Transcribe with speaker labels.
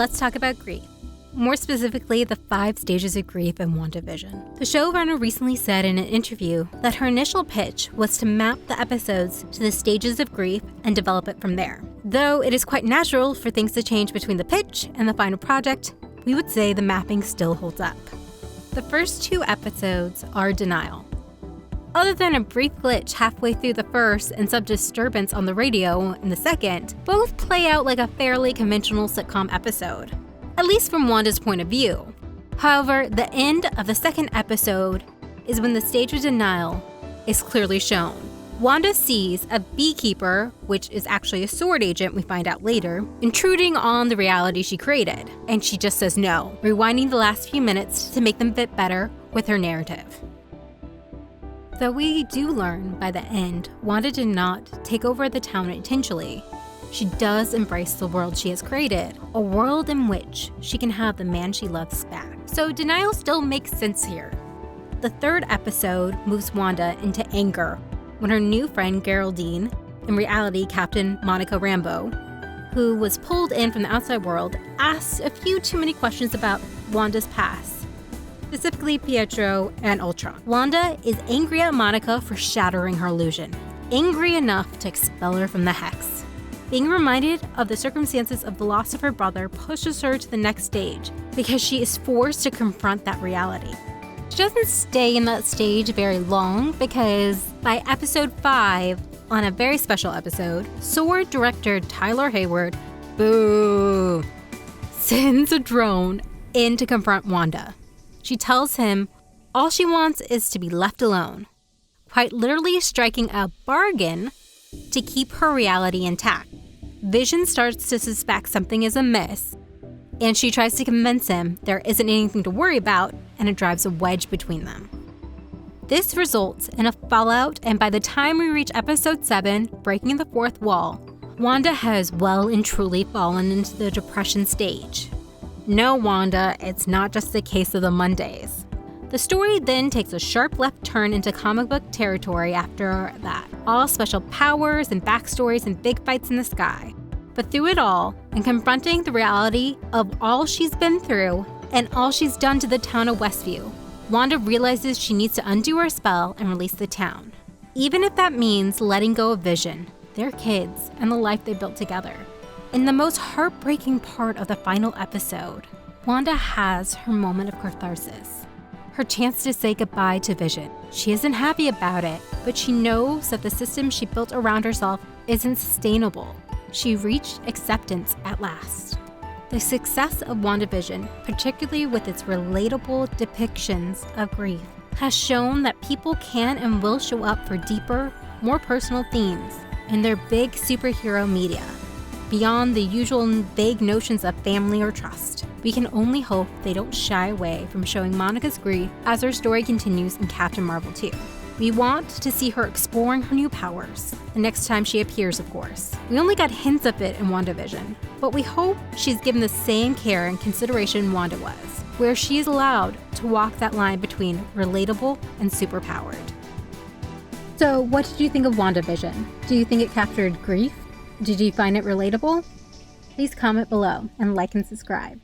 Speaker 1: let's talk about grief. More specifically, the 5 stages of grief in WandaVision. The showrunner recently said in an interview that her initial pitch was to map the episodes to the stages of grief and develop it from there. Though it is quite natural for things to change between the pitch and the final project, we would say the mapping still holds up. The first 2 episodes are denial. Other than a brief glitch halfway through the first and some disturbance on the radio in the second, both play out like a fairly conventional sitcom episode, at least from Wanda's point of view. However, the end of the second episode is when the stage of denial is clearly shown. Wanda sees a beekeeper, which is actually a sword agent we find out later, intruding on the reality she created, and she just says no, rewinding the last few minutes to make them fit better with her narrative. Though we do learn by the end, Wanda did not take over the town intentionally. She does embrace the world she has created, a world in which she can have the man she loves back. So denial still makes sense here. The third episode moves Wanda into anger when her new friend Geraldine, in reality Captain Monica Rambeau, who was pulled in from the outside world, asks a few too many questions about Wanda's past. Specifically Pietro and Ultron. Wanda is angry at Monica for shattering her illusion, angry enough to expel her from the Hex. Being reminded of the circumstances of the loss of her brother pushes her to the next stage because she is forced to confront that reality. She doesn't stay in that stage very long because by episode 5, on a very special episode, Sword director Tyler Hayward, sends a drone in to confront Wanda. She tells him all she wants is to be left alone, quite literally striking a bargain to keep her reality intact. Vision starts to suspect something is amiss, and she tries to convince him there isn't anything to worry about, and it drives a wedge between them. This results in a fallout, and by the time we reach episode 7, breaking the fourth wall, Wanda has well and truly fallen into the depression stage. No, Wanda, it's not just a case of the Mondays. The story then takes a sharp left turn into comic book territory after that. All special powers and backstories and big fights in the sky. But through it all, and confronting the reality of all she's been through and all she's done to the town of Westview, Wanda realizes she needs to undo her spell and release the town. Even if that means letting go of Vision, their kids, and the life they built together. In the most heartbreaking part of the final episode, Wanda has her moment of catharsis. Her chance to say goodbye to Vision. She isn't happy about it, but she knows that the system she built around herself isn't sustainable. She reached acceptance at last. The success of WandaVision, particularly with its relatable depictions of grief, has shown that people can and will show up for deeper, more personal themes in their big superhero media. Beyond the usual vague notions of family or trust. We can only hope they don't shy away from showing Monica's grief as her story continues in Captain Marvel 2. We want to see her exploring her new powers, the next time she appears, of course. We only got hints of it in WandaVision, but we hope she's given the same care and consideration Wanda was, where she is allowed to walk that line between relatable and superpowered. So, what did you think of WandaVision? Do you think it captured grief? Did you find it relatable? Please comment below and like and subscribe.